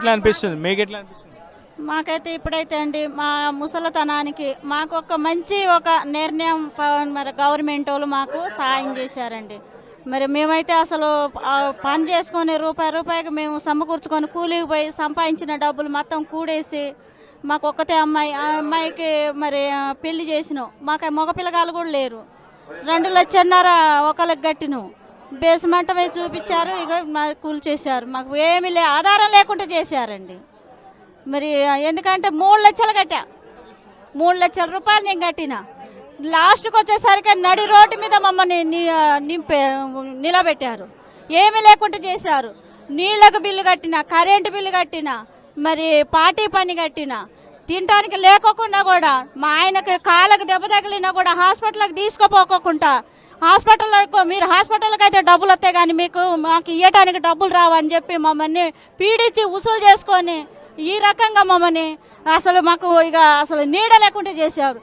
ఎట్లా అనిపిస్తుంది? మీకు ఎట్లా అనిపిస్తుంది? మాకైతే ఇప్పుడైతే అండి మా ముసలితనానికి మాకు ఒక మంచి ఒక నిర్ణయం మరి గవర్నమెంట్ వాళ్ళు మాకు సాయం చేశారండి. మరి మేమైతే అసలు పని చేసుకొని రూపాయి రూపాయికి మేము సమకూర్చుకొని కూలీకి పోయి సంపాదించిన డబ్బులు మొత్తం కూడేసి మాకు ఒక్కతే అమ్మాయి, ఆ అమ్మాయికి మరి పెళ్లి చేసినాం. మాకు మగ పిల్లగాలు కూడా లేరు. 2,50,000 ఒకరికి కట్టినాం. బేస్మెంట్ మీద చూపించారు, ఇక మాకు కూలి చేశారు. మాకు ఏమీ ఆధారం లేకుండా చేశారండి. మరి ఎందుకంటే 3 లక్షలు కట్టా, 3 లక్షల రూపాయలు నేను కట్టిన. లాస్ట్కి వచ్చేసరికి నడి రోడ్డు మీద మమ్మల్ని నిలబెట్టారు. ఏమీ లేకుండా చేశారు. నీళ్లకు బిల్లు కట్టిన, కరెంటు బిల్లు కట్టిన, మరి పార్టీ పని కట్టిన, తినడానికి లేకోకుండా కూడా మా ఆయనకి కాళ్ళకు దెబ్బ తగిలినా కూడా హాస్పిటల్కి తీసుకుపోకోకుండా హాస్పిటల్కి మీరు హాస్పిటల్కి అయితే డబ్బులు వస్తాయి కానీ మాకు ఇవ్వటానికి డబ్బులు రావని చెప్పి మమ్మల్ని పీడించి వసూలు చేసుకొని ఈ రకంగా మమ్మల్ని అసలు మాకు ఇక అసలు నీడ లేకుండా చేశారు.